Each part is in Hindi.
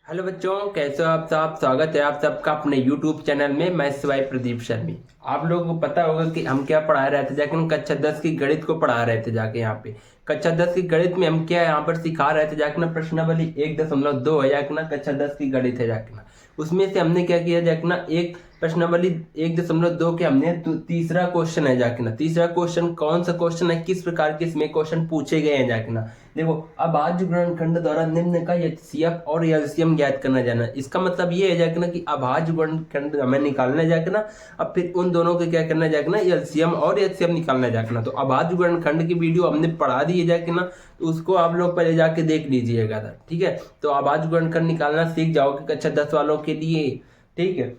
हेलो बच्चों, कैसे हो आप सब। स्वागत है आप सबका अपने YouTube चैनल में। मैं शिवाय प्रदीप शर्मा। आप लोगों को पता होगा कि हम क्या पढ़ा रहे थे जाके, हम कक्षा 10 की गणित को पढ़ा रहे थे जाके। यहाँ पे कक्षा 10 की गणित में हम क्या यहाँ पर सिखा रहे थे जाके ना, प्रश्नावली 1.2 है जाके ना, कक्षा 10 की गणित है जाके ना। उसमें से हमने क्या किया जाके ना, एक प्रश्नावली 1.2 के हमने तीसरा क्वेश्चन है जाके ना। तीसरा क्वेश्चन कौन सा क्वेश्चन है, किस प्रकार के इसमें क्वेश्चन पूछे गए हैं जाके ना। देखो, अब आज गुणनखंड द्वारा निम्न का एचसीएफ और एलसीएम ज्ञात करना जाना। इसका मतलब ये है जाके ना कि अभाज्य गुणनखंड हमें निकालना जाके ना, अब फिर उन दोनों के क्या करना जाके ना, एलसीएम और एचसीएफ निकालना जाके ना। तो अभाज्य गुणनखंड की वीडियो हमने पढ़ा दी है जाके ना, तो उसको आप लोग पहले जाके देख लीजिएगा, ठीक है। तो अभाज्य गुणनखंड निकालना सीख जाओगे कक्षा 10 वालों के लिए, ठीक है।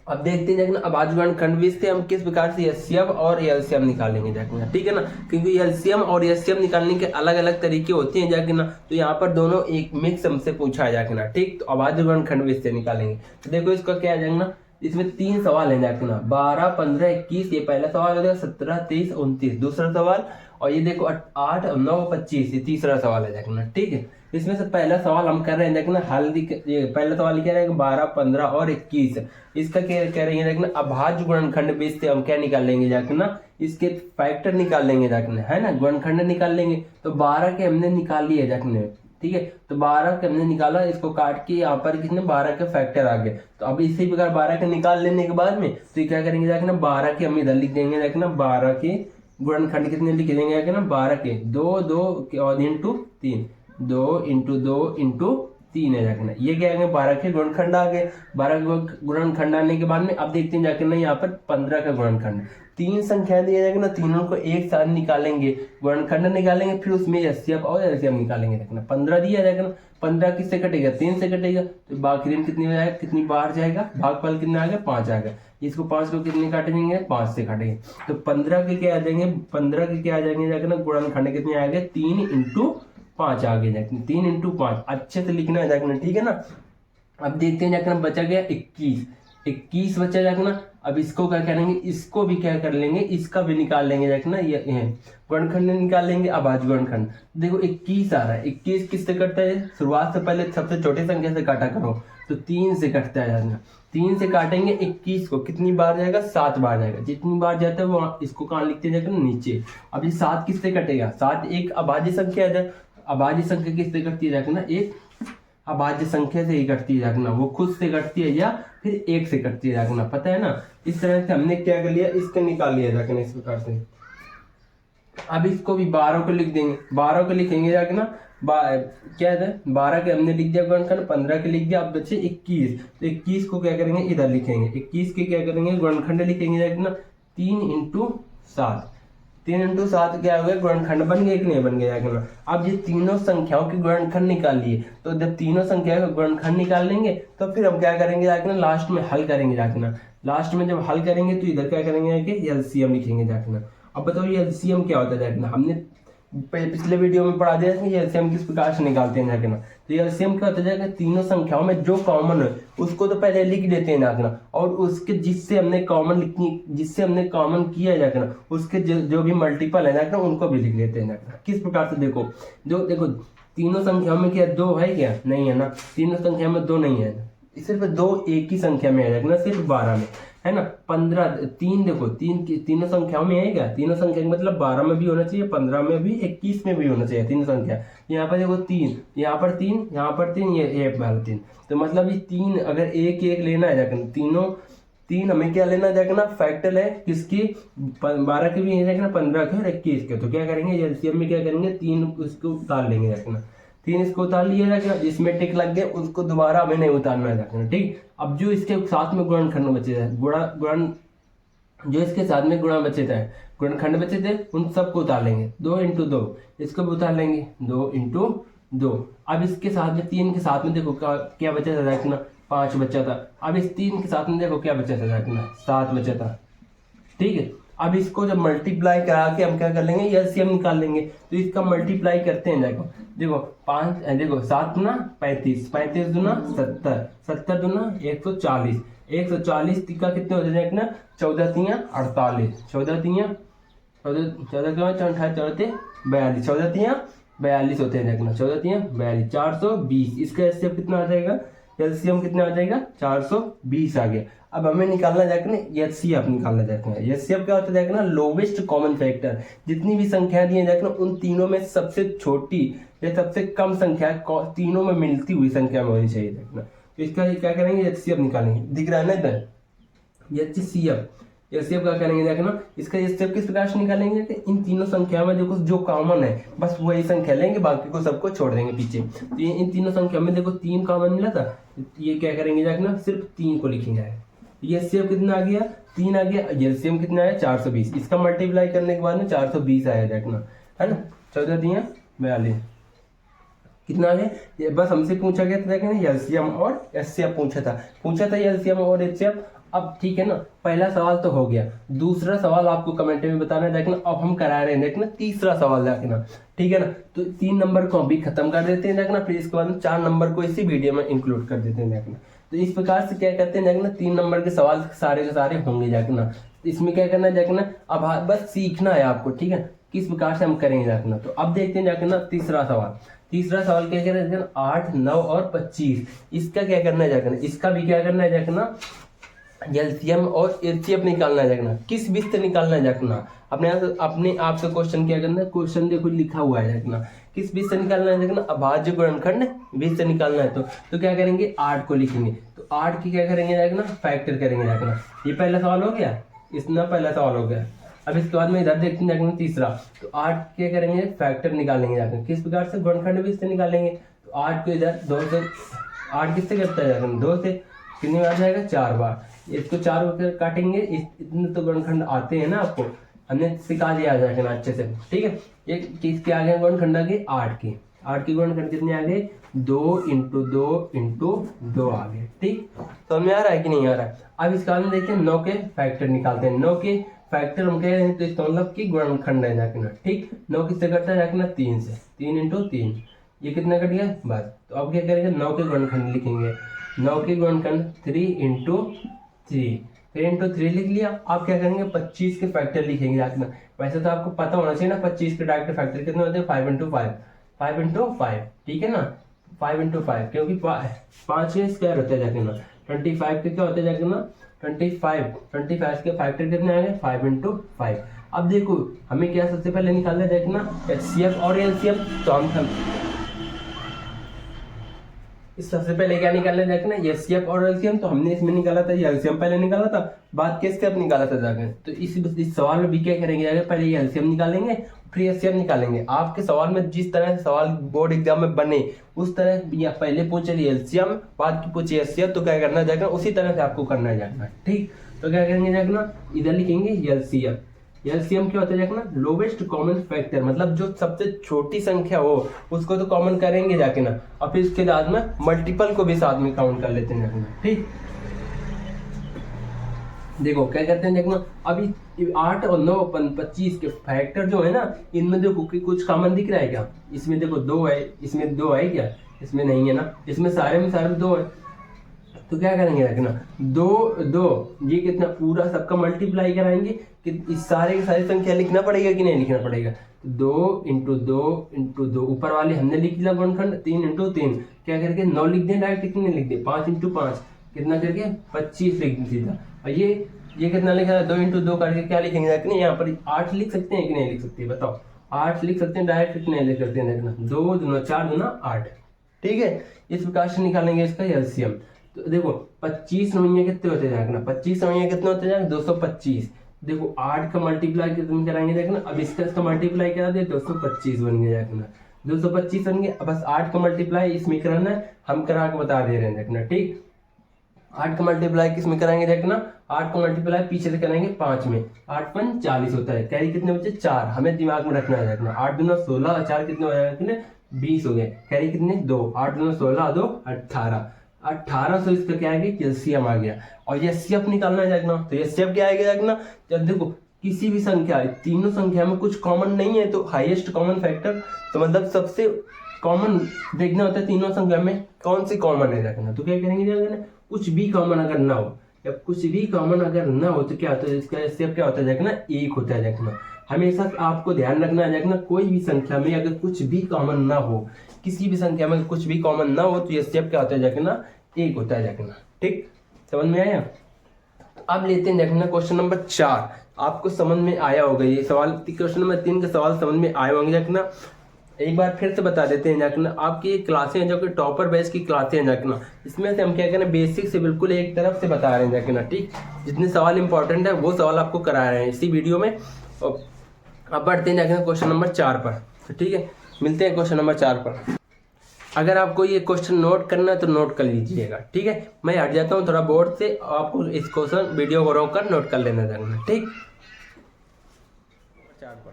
अब देखते हैं जाके अभाज्य गुणनखंड से हम किस प्रकार से एचसीएफ और एलसीएम निकालेंगे जाके ना, ठीक है ना। क्योंकि एलसीएम और एचसीएफ निकालने के अलग अलग तरीके होते हैं जाके ना, तो यहाँ पर दोनों एक मिक्स हमसे पूछा है जाके ना, ठीक। तो अभाज्य गुणनखंड से निकालेंगे। तो देखो इसका क्या आ जाएगा ना, इसमें 3 सवाल है जाके ना, 12, 15, 21 ये पहला सवाल हो जाएगा, 17, 23, 29 दूसरा सवाल, और ये देखो 8, 9, 25 ये तीसरा सवाल है जाके ना, ठीक है। इसमें से पहला सवाल हम कर रहे हैं देखना, ये पहला सवाल क्या रहेगा, 12, 15 और 21। इसका क्या कह रही है देखना, अभाज्य गुणनखंड बेस से हम क्या निकाल लेंगे जाके ना, इसके फैक्टर निकाल लेंगे जाके ना, है ना। गुणनखंड निकाल लेंगे। तो 12 के हमने निकाल लिए जाके ना, ठीक है। तो 12 के हमने निकाला, इसको काट के यहाँ पर कितने 12 के फैक्टर आ गए। तो अब इसी प्रकार 12 के निकाल लेने के बाद में तो ये क्या करेंगे जाके ना, 12 के हम इधर लिख देंगे जाके ना, 12 के गुणनखंड कितने लिख देंगे जाके ना, 12 के 2 और इंटू 3, 2 इंटू 2 इंटू 3 है जाके ना। ये क्या है, 12 के गुणनखंड आ गए। 12 के गुणनखंड आने के बाद में अब देखते हैं जाके ना, यहाँ पर 15 का गुणनखंड। 3 संख्या दिया जाएगा ना, तीनों को एक साथ निकालेंगे, गुणनखंड निकालेंगे, फिर उसमें एचसीएफ और एलसीएम निकालेंगे जाके ना। 15 दिया जाएगा ना, 15 किससे कटेगा, 3 से कटेगा। तो बाकी कितनी जाएगा, कितनी बाहर जाएगा, भागफल कितना आ गया, 5 आ गया। इसको 5 को कितने काटेंगे, 5 से काटेंगे। तो 15 के क्या आ जाएंगे, 15 के क्या आ जाएंगे जाके ना, गुणनखंड कितने आ गए, 3 इंटू 5 आ गए जाके, 3 इंटू 5 अच्छे से लिखना है जाके ना, ठीक है ना। अब देखते हैं जाके ना, बचा गया 21 बचा जाके ना। अब इसको क्या करेंगे, इसको भी क्या कर लेंगे, इसका भी निकाल लेंगे जाके ना, ये गुणनखंड निकाल लेंगे। अभाज्य गुणनखंड देखो 21 आ रहा है, 21 किससे कटता है, शुरुआत से पहले सबसे छोटी संख्या से काटा करो। तो 3 से कटता है जाके ना, 3 से काटेंगे 21 को, कितनी बार जाएगा, 7 बार जाएगा। जितनी बार जाता है वो इसको कहाँ लिखते हैं जाके नीचे। अब ये 7 किससे कटेगा, 7 एक अभाज्य संख्या है। अभाज्य संख्या किससे कटती है जाके ना, एक अभाज्य संख्या से ही कटती है रखना, वो खुद से कटती है या फिर एक से कटती है रखना, पता है ना। इस तरह से हमने क्या कर लिया, इसको निकाल लिया रखना इस प्रकार से। अब इसको भी 12 को लिख देंगे, 12 को लिखेंगे रखना, क्या है 12 के हमने लिख दिया गुणनखंड, 15 के लिख दिया। अब बचे 21, तो 21 को क्या करेंगे, इधर लिखेंगे। 21 के क्या करेंगे, गुणनखंड लिखेंगे रखना, 3 इंटू 7। 3 इंटू 7 क्या हो गया, गुणनखंड बन गया कि नहीं बन गया जाके। अब ये तीनों संख्याओं के गुणनखंड निकाल लिए, तो जब तीनों संख्या का गुणनखंड निकाल लेंगे तो फिर हम क्या करेंगे जाके ना, लास्ट में हल करेंगे जाके ना। लास्ट में जब हल करेंगे तो इधर क्या करेंगे जाके, एलसीएम लिखेंगे जाके ना। अब बताओ ये एलसीएम क्या होता है जाके ना, हमने पिछले वीडियो में पढ़ा दिया था कि एलसीएम किस प्रकार से निकालते हैं जाके ना। तो एलसीएम क्या होता है जाके, तीनों संख्याओं में जो कॉमन है उसको तो पहले लिख देते हैं जाके ना, और उसके जिससे हमने कॉमन किया है जाके ना, उसके जो भी मल्टीपल है जाके ना, उनको भी लिख देते हैं जाके ना। किस प्रकार से, देखो तीनों संख्याओं में क्या 2 है, क्या नहीं है ना, तीनों संख्या में 2 नहीं है, सिर्फ 2 एक ही संख्या में है जाके ना, सिर्फ 12 में है ना। 15 3 देखो, तीनों संख्याओं में है क्या, तीनों संख्या मतलब 12 में भी होना चाहिए, 15 में भी, 21 में भी होना चाहिए, तीनों संख्या। यहाँ पर देखो 3, यहाँ पर 3, यहाँ पर 3, ये वाला 3। तो मतलब ये 3 अगर एक लेना है जाकर, तीनों 3 हमें क्या लेना है जाकर ना, फैक्टर है किसकी, 12 के भी है जाकर ना, 15 के और 21 के। तो क्या करेंगे, एलसीएम में क्या करेंगे, 3 उसको उतार लेंगे जाकर ना, 3 इसको उतार लिया जाएगा, जिसमें टिक लग गया उसको दोबारा हमें नहीं उतारना है जाकर, ठीक। अब जो इसके साथ में गुणनखंड बचे थे, जो इसके साथ में गुणनखंड बचे थे उन सबको उतार लेंगे। 2 इंटू 2 इसको भी उतार लेंगे, 2 इंटू 2। अब इसके साथ में 3 के साथ में देखो क्या बचा था जाके ना, 5 बचा था। अब इस 3 के साथ में देखो क्या बचा था जाके ना, 7 बचा था, ठीक है। अब इसको जब मल्टीप्लाई करा के हम क्या कर लेंगे, एलसीएम निकाल लेंगे। तो इसका मल्टीप्लाई करते हैं, देखो 5, देखो 7 दूना 35, 35 दूना 70, 70 दूना 140, 140 का कितने हो जाएगा ना, 14 तिया 48, 14 तिया 14 14 42, 14 तिया 42 होते हैं देखना, 14 3 42, 420। इसका एचसीएफ कितना आ जाएगा, एलसीएम कितना आ जाएगा, 420 आ गया। अब हमें निकालना देखना एचसीएफ निकालना देखना। एचसीएफ क्या होता है देखना, लोवेस्ट कॉमन फैक्टर। जितनी भी संख्या दी है देखना उन तीनों में सबसे छोटी या सबसे कम संख्या तीनों में मिलती हुई संख्या में होनी चाहिए देखना। तो इसका क्या करेंगे, एचसीएफ निकालेंगे, दिख रहा है ना इधर, एचसीएफ। एचसीएफ क्या करेंगे देखना, इसका एचसीएफ किस प्रकार से निकालेंगे कि इन तीनों संख्या में देखो जो कॉमन है बस वही संख्या लेंगे, बाकी को सबको छोड़ देंगे पीछे। तो ये इन तीनों संख्या में देखो 3 कॉमन मिला था, ये क्या करेंगे देखना, सिर्फ 3 को लिखेंगे। एचसीएफ कितना आ गया, 3 आ गया। एलसीएम कितना आया, 420। इसका मल्टीप्लाई करने के बाद में 420 आया देखना, है ना। 14 3 42 कितना आ गया। बस हमसे पूछा गया था देखना एलसीएम और एचसीएफ पूछा था एलसीएम और एचसीएफ। अब ठीक है ना, पहला सवाल तो हो गया। दूसरा सवाल आपको कमेंट में बताना है देखना। अब हम करा रहे हैं देखना तीसरा सवाल देखना, ठीक है ना। तो 3 नंबर को अभी खत्म कर देते हैं देखना, फिर इसके बाद 4 नंबर को इसी वीडियो में इंक्लूड कर देते हैं देखना। तो इस प्रकार से क्या करते हैं देखना, 3 नंबर के सवाल सारे के सारे होंगे देखना। इसमें क्या करना है देखना, अब बस सीखना है आपको, ठीक है, किस प्रकार से हम करेंगे देखना। तो अब देखते हैं देखना तीसरा सवाल क्या करें देखना, 8 9 और 25। इसका क्या करना है देखना, इसका भी क्या करना है देखना, एलसीएम और एचसीएफ निकालना है देखना। किस बीच से निकालना है देखना, अपने आप से क्वेश्चन क्या करना है, क्वेश्चन देखो लिखा हुआ है देखना, किस बीच से निकालना है देखना, अभाज्य गुणनखंड बीच से निकालना है। तो क्या करेंगे, 8 को लिखेंगे। तो 8 की क्या करेंगे देखना, फैक्टर करेंगे देखना। ये पहला सवाल हो गया, इतना पहला सवाल हो गया। अब इसके बाद में इधर देखते हैं देखना तीसरा। तो 8 क्या करेंगे, फैक्टर निकालेंगे देखना। किस प्रकार से, गुणनखंड बीच से निकालेंगे। तो 8 को इधर 2 से, 8 किससे करता है देखना, 2 से कितनी बार जाएगा, 4 बार। इसको 4 काटेंगे, इतने तो गुणनखंड आते हैं ना आपको, हमने सिखा दिया आ जाएगा अच्छे से, ठीक है। ये किसके आ गए गुणनखंड, आ गए 8 की गुणनखंड कितने आ गए, 2 × 2 × 2 आ गए, ठीक। तो हमें आ रहा है कि नहीं आ रहा है। अब इसका हम देखिए 9 के फैक्टर निकालते हैं। 9 के फैक्टर हम कह रहे हैं तो इसका मतलब कि गुणनखंड है जाकना, ठीक। 9 किससे करता है जाकना, 3 से, 3 × 3, ये कितना कट गया बस। तो अब क्या करेंगे, 9 के गुणनखंड लिखेंगे। 9 के गुणनखंड 3 × 3, 3 × 3 लिख लिया। आप क्या करेंगे, 25 के फैक्टर लिखेंगे जाकना। वैसे तो आपको पता होना चाहिए ना 25 के डायरेक्ट फैक्टर कितने होते हैं, 5 × 5, 5 × 5, ठीक है ना, 5 × 5, क्योंकि 5 के स्क्वायर होते हैं जाकना। 25 के क्या होते हैं जाकना, 25 के फैक्टर कितने आ गए, 5 × 5। अब देखो हमें क्या सबसे पहले निकालना है देखना, एचसीएफ और एलसीएम। तो हम इस सबसे पहले क्या निकालना है देखना, एचसीएफ और एलसीएम। तो हमने इसमें निकाला था, एलसीएम पहले निकाला था, बाद के एचसीएफ निकाला था जाकर। तो इस सवाल में भी क्या करेंगे जाकर, पहले ये एलसीएम निकालेंगे फिर एचसीएफ निकालेंगे। आपके सवाल में जिस तरह से सवाल बोर्ड एग्जाम में बने उस तरह, या पहले पूछे एलसीएम बाद की पूछे एचसीएफ, तो क्या करना है जाकर उसी तरह से आपको करना है जाकर, ठीक। तो क्या करेंगे देखना, इधर लिखेंगे एलसीएम। एलसीएम क्या होता है देखना, लोवेस्ट कॉमन फैक्टर, मतलब जो सबसे छोटी संख्या हो उसको तो कॉमन करेंगे जाके ना, और फिर इसके बाद में मल्टीपल को भी साथ में काउंट कर लेते हैं देखना, ठीक। देखो क्या करते हैं देखना, अभी 8 और 9 25 के फैक्टर जो है ना, इनमें देखो कि कुछ कॉमन दिख रहा है क्या, इसमें देखो 2 है, इसमें 2 है क्या, इसमें नहीं है ना, इसमें सारे में 2 है। तो क्या करेंगे देखना, 2 ये कितना पूरा सबका मल्टीप्लाई कराएंगे कि इस सारे की सारी संख्या लिखना पड़ेगा कि नहीं लिखना पड़ेगा। 2 × 2 × 2, ऊपर वाले हमने लिख लिया गुणनखंड, 3 × 3 क्या करके 9 लिख दें, डायरेक्ट कितने लिख दे, 5 × 5 कितना करके 25 लिख दें सीधा। और ये कितना लिखा है, 2 × 2 करके क्या लिखेंगे देखना, यहाँ पर 8 लिख सकते हैं कि नहीं लिख सकते, बताओ। 8 लिख सकते हैं डायरेक्ट, कितने लिख सकते हैं देखना, 2 दूना 4 दूना 8, ठीक है। इस प्रकार से निकालेंगे इसका एलसीएम। तो देखो 25 नवैया कितने होते जाएगा, 25 नवैया कितने होते जाएगा, 225। देखो 8 का मल्टीप्लाई कितने कराएंगे देखना, अब इसका मल्टीप्लाई करा दे, 225 बन गया देखना, 225 बन गया। बस 8 का मल्टीप्लाई इसमें कराना है, हम करा के बता दे रहे हैं देखना, ठीक। 8 का मल्टीप्लाई किसमें कराएंगे देखना, 8 का मल्टीप्लाई पीछे से कराएंगे 5 में, 8 × 5 = 40 होता है। कैरी कितने बचे, 4, हमें दिमाग में रखना है देखना। 8 दूना 16, 4 कितने हो जाएगा, कितने 20 हो गए। कैरी कितने 2, 8 दूना 16, 2 18, 1800 इसका क्या आएगा, एलसीएम आ गया। और एचसीएफ निकालना है देखना, तो एचसीएफ क्या आएगा देखना, जब देखो किसी भी संख्या, तीनों संख्या में कुछ कॉमन नहीं है तो हाईएस्ट कॉमन फैक्टर, तो मतलब सबसे कॉमन देखना होता है तीनों संख्या में कौन सी कॉमन है देखना। तो क्या करेंगे देखना, कुछ भी कॉमन अगर ना हो, या कुछ भी कॉमन अगर ना हो तो क्या होता है, इसका एचसीएफ क्या होता है देखना, 1 होता है देखना। हमेशा आपको ध्यान रखना है ना, कोई भी संख्या में अगर कुछ भी कॉमन ना हो, किसी भी संख्या में कुछ भी कॉमन ना हो, तो ये स्टेप क्या होता है ना, 1 होता है ना। ठीक, समझ में आया। अब लेते हैं ना क्वेश्चन नंबर 4। आपको समझ में आया होगा ये सवाल, क्वेश्चन नंबर 3 के सवाल समझ में आए होंगे ना। एक बार फिर से बता देते हैं ना, आपकी ये क्लासें हैं जो कि टॉपर बैच की क्लासें हैं ना, इसमें से हम क्या करें, बेसिक से बिल्कुल एक तरफ से बता रहे हैं ना। ठीक, जितने सवाल इंपॉर्टेंट है वो सवाल आपको करा रहे हैं इसी वीडियो में। और अब बढ़ते हैं ना क्वेश्चन नंबर 4 पर। तो ठीक है, मिलते हैं क्वेश्चन नंबर 4 पर। अगर आपको ये क्वेश्चन नोट करना है तो नोट कर लीजिएगा। ठीक है, मैं हट जाता हूँ थोड़ा बोर्ड से, आपको इस क्वेश्चन वीडियो को रोक कर नोट कर लेना चाहिए। ठीक, 4 पर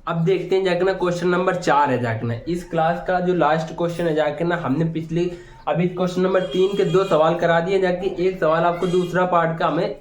अब देखते हैं जाके ना क्वेश्चन नंबर 4 है जाके ना, इस क्लास का जो लास्ट क्वेश्चन है जाके ना, हमने पिछली अभी क्वेश्चन नंबर 3 के 2 सवाल करा दिए जाके, एक सवाल आपको दूसरा पार्ट का हमें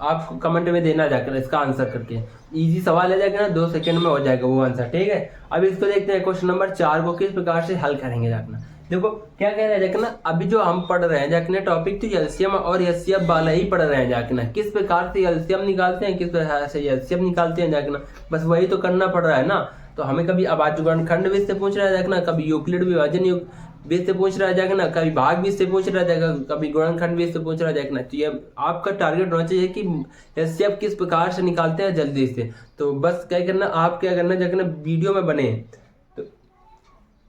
आपको कमेंट में देना जाकर इसका आंसर करके। इजी सवाल है जाके ना, 2 सेकंड में हो जाएगा वो आंसर। ठीक है, अब इसको देखते हैं क्वेश्चन नंबर 4 को किस प्रकार से हल करेंगे जाके। देखो क्या कह रहे हैं जाके ना, अभी जो हम पढ़ रहे हैं जाके ना टॉपिक, तो एलसीएम और एचसीएफ वाला ही पढ़ रहे हैं जाके ना, किस प्रकार से एलसीएम निकालते हैं, किस प्रकार से एचसीएफ निकालते हैं जाके ना, बस वही तो करना पड़ रहा है ना। तो हमें कभी अभाज्य खंड विधि से पूछ रहा है जाके ना, कभी यूक्लिड विभाजन विधि से पूछ रहा है जाके ना, कभी भाग विधि से पूछ रहा है जाएगा, कभी गुणनखंड विधि से पूछ रहा है जाके ना। तो ये आपका टारगेट होना चाहिए कि एचसीएफ किस प्रकार से निकालते हैं जल्दी से। तो बस क्या करना, आप क्या करना जाके ना, वीडियो में बने तो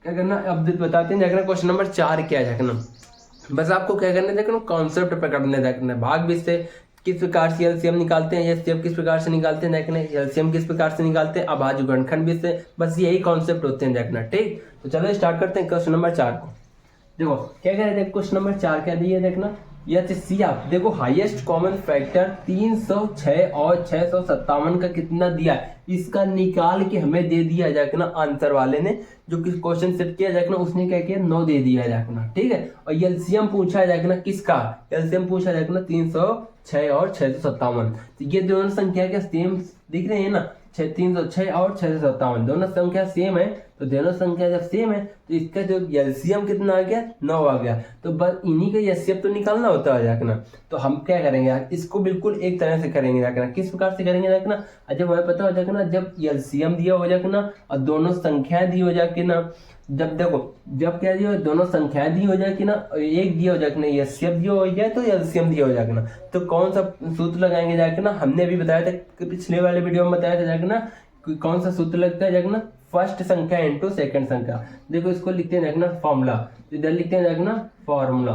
क्या करना, अब बताते हैं जाके क्वेश्चन नंबर 4 क्या है जाके ना। बस आपको क्या करना है जाके ना, कॉन्सेप्ट पकड़ने जाके ना, भाग विधि से किस प्रकार से एलसीएम निकालते हैं, एचसीएफ किस प्रकार से निकालते हैं जाके ना, एलसीएम किस प्रकार से निकालते हैं, अभाज्य गुणनखंड विधि से, बस यही कॉन्सेप्ट होते हैं जाके ना। ठीक, तो चलो स्टार्ट करते हैं क्वेश्चन नंबर 4 को। देखो क्या कह रहे थे, क्वेश्चन नंबर 4 क्या दिया देखना, एचसीएफ देखो हाईएस्ट कॉमन फैक्टर 306 और 657 का कितना दिया है, इसका निकाल के हमें दे दिया जाके ना आंसर वाले ने, जो कि क्वेश्चन सेट किया जाके ना, उसने क्या किया 9 दे दिया जाके ना। ठीक है, और एलसीएम पूछा जाके ना किसका, एलसीएम पूछा जाके ना 306 और 657। तो ये दोनों संख्या क्या सेम दिख रहे हैं ना, 306 और 657 दोनों संख्या सेम है। तो दोनों संख्या जब सेम है तो इसका जो एलसीएम कितना आ गया, 9 आ गया। तो बस इन्हीं का एचसीएफ तो निकालना होता है जाके ना। तो हम क्या करेंगे यार, इसको बिल्कुल एक तरह से करेंगे जाके ना। किस प्रकार से करेंगे जाके ना, जब हमें पता हो जाके ना, जब एलसीएम दिया हो जाके ना और दोनों संख्या दी हो जाके ना, जब देखो जब क्या दिया, दोनों संख्याएं दी हो जाए कि ना, एक दिया हो जाए कि ना, एचसीएफ दिया हो जाए तो एलसीएम दिया हो जाए ना, तो कौन सा सूत्र लगाएंगे जाके ना, हमने अभी बताया था कि पिछले वाले वीडियो में बताया था जाके ना, कौन सा सूत्र लगता है जाके ना, फर्स्ट संख्या इनटू सेकंड संख्या। देखो इसको लिखते हैं जाके ना फॉर्मूला, इधर लिखते हैं जाके ना फॉर्मूला।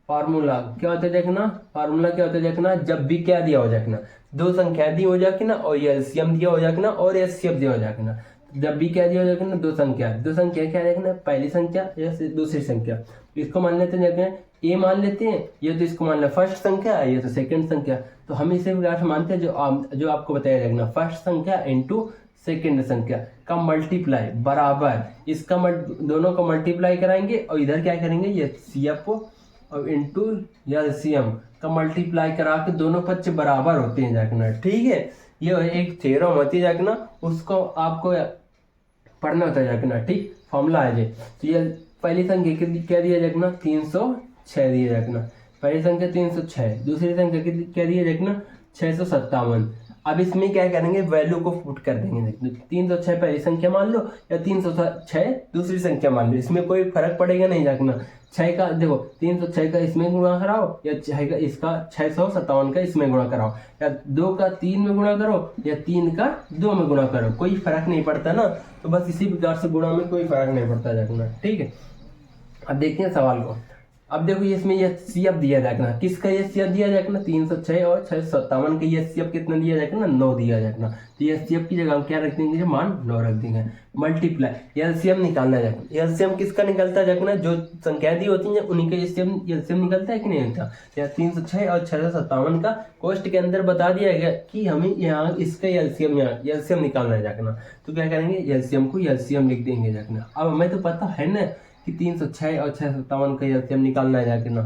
फार्मूला क्या होता है देखना, फार्मूला क्या होता है देखना, जब भी क्या दिया हो जाए ना, 2 संख्या दी हो जाए ना, और एलसीएम दिया हो जाए ना, और एचसीएफ दिया हो जाए ना, जब भी क्या दिया हो जाए ना, 2 संख्या क्या देखना, पहली संख्या या दूसरी संख्या। इसको मान लेते हैं ए मान लेते हैं, ये तो इसको मान लें फर्स्ट संख्या है, ये तो सेकंड संख्या। तो हम इसे प्रकार से मानते हैं जो आपको बताया जाएगा, फर्स्ट संख्या इनटू सेकंड संख्या का मल्टीप्लाई बराबर इसका दोनों का मल्टीप्लाई कराएंगे, और इधर क्या करेंगे, ये सीएफ और इनटू एलसीएम का मल्टीप्लाई करा के दोनों पक्ष बराबर होते हैं जाके। ठीक है, ये एक थ्योरम होती है जाके ना, उसको आपको पढ़ना होता है जाके ना। ठीक, फॉर्मूला है ये। तो ये पहली संख्या क्या दिया जाके ना, 306 दिया जाके ना, पहली संख्या 306, दूसरी संख्या क्या दिया जाके ना, 657। अब इसमें क्या करेंगे, वैल्यू को पुट कर देंगे। 306 पहली संख्या मान लो या 306 दूसरी संख्या मान लो, इसमें कोई फर्क पड़ेगा नहीं जाके। 6 का देखो 306 का इसमें गुणा कराओ, या 6 का इसका 657 का इसमें गुणा कराओ, या 2 का 3 में गुणा करो, या 3 का 2 में गुणा करो, कोई फर्क नहीं पड़ता ना। तो बस इसी प्रकार से गुणा में कोई फर्क नहीं पड़ता जाके। ठीक है, अब देखते हैं सवाल को। अब देखो इसमें ये सीएफ दिया जाएगा, किसका ये सीएफ दिया जाएगा, 306 और 657 का ये सीएफ कितना दिया जाएगा, 9 दिया जाएगा। तो ये सीएफ की जगह हम क्या रख देंगे, मान 9 रख देंगे। मल्टीप्लाई एलसीएम निकालना जाएगा, एलसीएम किसका निकलता जाएगा, जो संख्या दी होती है उन्हीं का एलसीएम निकलता है कि नहीं होता। 306 और 657 का कोष्ट के अंदर बता दिया गया कि हमें यहाँ इसका एलसीएम निकालना है जाएगा। तो क्या करेंगे, एलसीएम को एलसीएम लिख देंगे जाएगा। अब हमें तो पता है ना कि 306 और 657 का एलसीएम निकालना है जाके ना।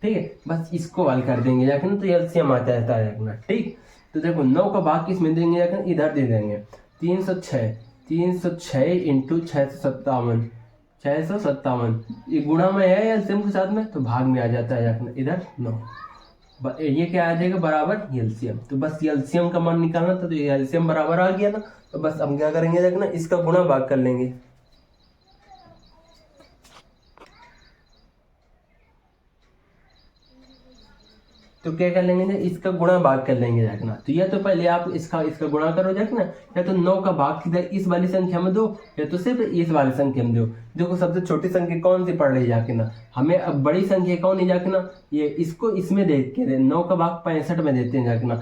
ठीक है, बस इसको हल कर देंगे जाके ना, तो एलसीएम आता है जाके ना। ठीक, तो देखो 9 का भाग किस में देंगे जाके, इधर दे देंगे 306 इंटू 657 ये गुणा में है एलसीएम के साथ में, तो भाग में आ जाता है जाके इधर 9। ये क्या आ जाएगा बराबर एलसीएम। तो बस एलसीएम का मान निकालना था, तो ये एलसीएम बराबर आ गया ना। तो बस हम क्या करेंगे देखना, इसका गुणा भाग कर लेंगे। तो क्या कर लेंगे, इसका गुणा भाग कर लेंगे देखना। तो या तो पहले आप इसका इसका गुणा करो देखना, या तो 9 का भाग सीधा इस वाली संख्या में दो, या तो सिर्फ इस वाली संख्या में दो। देखो सबसे छोटी संख्या कौन सी पड़ रही जाके ना, हमें अब बड़ी संख्या कौन नहीं जाके ना, ये इसको इसमें देख के 9 का भाग 65 में देते हैं जाके ना।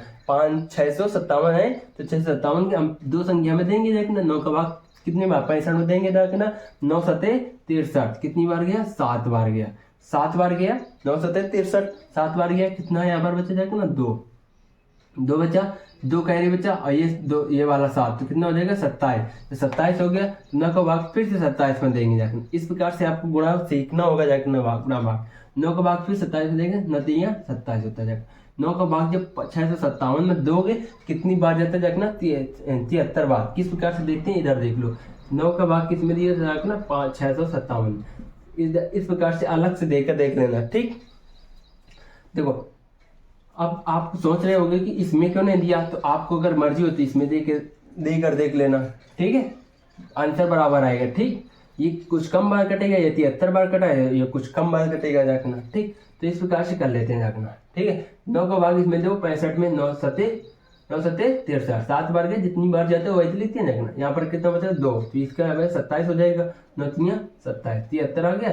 657 है, तो 657 के हम दो संख्या में देंगे जाके ना। 9 का भाग कितने बार 65 में देंगे जाके ना। 9 सते 63, कितनी बार गया 7 बार गया, 7 बार गया। 9 सते 63, 7 बार गया, कितना यहाँ पर बचा जाएगा ना 2 बचा, 2 कैरी बचा, और ये 2 ये वाला 7, तो कितना हो जाएगा 27। तो 27 हो गया, 9 का भाग फिर से 27 में देंगे जाके। इस प्रकार से आपको गुणा सीखना होगा जाके ना, गुणा भाग। 9 का भाग फिर 27 में देंगे, नतीजा 27 होता जाएगा। 9 का भाग जब 657 में दोगे कितनी बार जाता है जाके ना 73 बार। किस प्रकार से देखते हैं, इधर देख लो। 9 का भाग किस में दिया जाके ना 657। इस प्रकार से अलग से देख लेना, ठीक। देखो अब आप सोच रहे होंगे कि इसमें क्यों नहीं दिया, तो आपको अगर मर्जी होती इसमें देकर देख लेना, ठीक है। आंसर बराबर आएगा, ठीक। ये कुछ कम बार कटेगा, ये 73 बार कटा है, ये कुछ कम बार कटेगा जाकना, ठीक। तो इस प्रकार से कर लेते हैं जाकना, ठीक है। 9 का भाग इसमें दो 65 में 9 सते 63, 7 बार गए, जितनी बार जाते हो वही लिखते हैं जाकना। यहाँ पर कितना बचा 2, तो इसका 27 हो जाएगा। 9 27, 73 आ गया,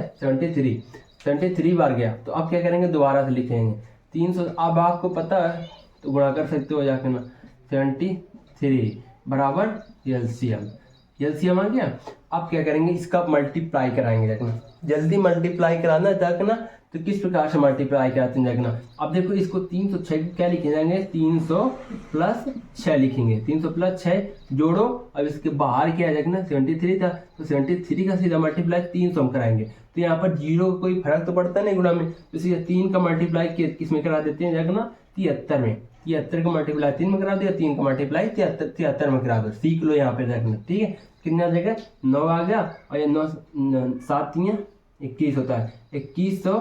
73 बार गया। तो अब क्या करेंगे, दोबारा से लिखेंगे 300। अब आपको पता है तो गुणा कर सकते हो जाके ना। 73 बराबर एलसीएम आ गया। अब क्या करेंगे, इसका मल्टीप्लाई कराएंगे देखना। जल्दी मल्टीप्लाई कराना जाके ना, तो किस प्रकार से मल्टीप्लाई कराते हैं देखना। अब देखो इसको 306 क्या लिखे जाएंगे, 300 प्लस 6 लिखेंगे। 300 प्लस 6 जोड़ो, अब इसके बाहर क्या है देखना 73 था, तो 73 का सीधा मल्टीप्लाई 300 में कराएंगे। तो यहाँ पर जीरो कोई फर्क तो पड़ता नहीं गुणा में, तो सीधा 3 का मल्टीप्लाई किस में करा देते हैं देखना 73 में। 73 का मल्टीप्लाई 3 में करा दिया, 3 का मल्टीप्लाई 73 में करा दो। सीख लो यहाँ पे देखना, ठीक है। कितना आ जाएगा 9 आ गया, और ये 9 7 21 होता है। 2100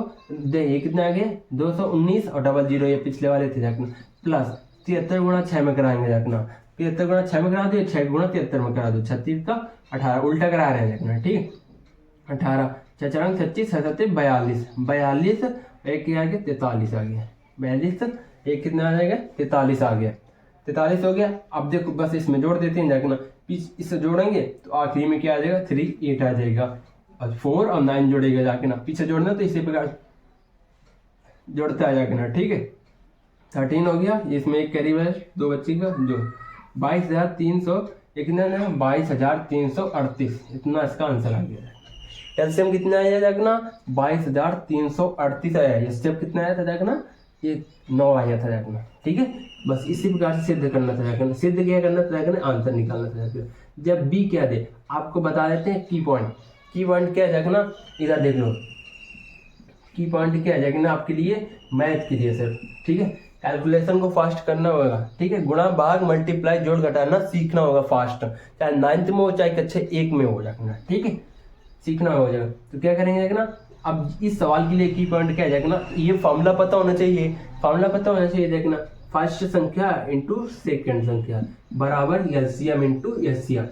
ये कितना आ गया 219, और डबल जीरो ये पिछले वाले थे जाकना। प्लस 73 गुणा 6 में कराएंगे जाकना। 73 गुणा 6 में करा दो, 6 गुणा 73 में करा दो। 36 का 18 उल्टा करा रहे हैं जाकना, ठीक। 18 6 26 7 42, 42 एक आ गया 43 आ गया। 42 एक कितना आ जाएगा 43 आ गया। 43 हो गया। अब देखो बस इसमें जोड़ देते हैं जाकना। इससे जोड़ेंगे तो आखिरी में क्या आ जाएगा 38 आ जाएगा, और 4 और 9 जोड़ेगा जाके ना। पीछे जोड़ना तो इसी प्रकार जोड़ता है जाके ना, ठीक है। 13 हो गया, इसमें एक करीब है 2 बच्ची का जो 22,300 कितना है 22,338, इतना इसका आंसर आ गया। एलसीएम कितना आया जाकना 22,338 आया। ये स्टेप कितना आया था जाकना, ये 9 आया था जाकना, ठीक है। बस इसी प्रकार से सिद्ध करना था जाकना। सिद्ध क्या करना था जाकना, आंसर निकालना था जाकना। जब बी क्या दे आपको बता देते हैं की पॉइंट क्या है जाकना, इधर देख लो। की पॉइंट क्या है जाकना आपके लिए मैथ के लिए सिर्फ, ठीक है। कैलकुलेशन को फास्ट करना होगा, ठीक है। गुणा भाग मल्टीप्लाई जोड़ घटाना सीखना होगा फास्ट, चाहे 9th में हो चाहे कक्षा 1 में हो जाकना, ठीक है। सीखना हो जाएगा। तो क्या करेंगे देखना, अब इस सवाल के लिए की पॉइंट क्या है देखना, ये फॉर्मूला पता होना चाहिए। फॉर्मूला पता होना चाहिए देखना, फर्स्ट संख्या इंटू सेकंड संख्या बराबर एलसीएम इंटू एलसीएम।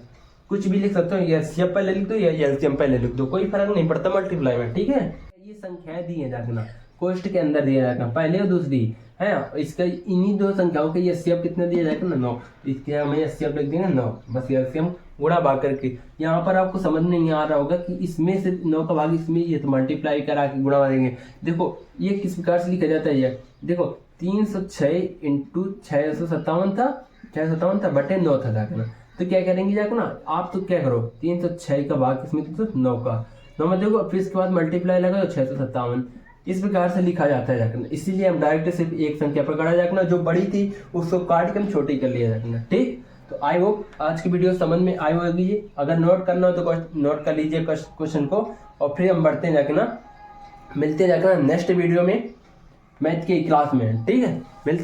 कुछ भी लिख सकते हो, एलसीएम पहले लिख दो या एलसीएम पहले लिख दो, कोई फर्क नहीं पड़ता मल्टीप्लाई में, ठीक है। ये संख्याएं दी है जाकना, कोष्ट के अंदर दिया जाएगा, पहले और दूसरी है। इसका इन्हीं दो संख्याओं का एलसीएम कितना दिया जाएगा ना 9, इसके हमें एलसीएम लिख देंगे 9, बस एलसीएम गुणा भाग करके। यहाँ पर आपको समझ नहीं आ रहा होगा कि इसमें से 9 का भाग इसमें ये तो मल्टीप्लाई करा के गुणा देंगे। देखो ये किस प्रकार से लिखा जाता है, ये देखो 306 इंटू 657 था, 657 था बटे 9 था जाकर। तो क्या करेंगे जाकर ना आप, तो क्या करो 306 का भाग किसमें तो 9 का 9 में देखो, फिर इसके बाद मल्टीप्लाई लगा तो 657। इस प्रकार से लिखा जाता है जाकर। इसीलिए हम डायरेक्ट सिर्फ एक संख्या पर काटा जाकर, जो बड़ी थी उसको काट के हम छोटी कर लिया जाकर, ठीक। तो आई होप आज की वीडियो समझ में आई होगी। अगर नोट करना हो तो नोट कर लीजिए क्वेश्चन को, और फिर हम बढ़ते हैं जाकर ना, मिलते हैं जाकर नेक्स्ट वीडियो में मैथ की क्लास में, ठीक है। मिलते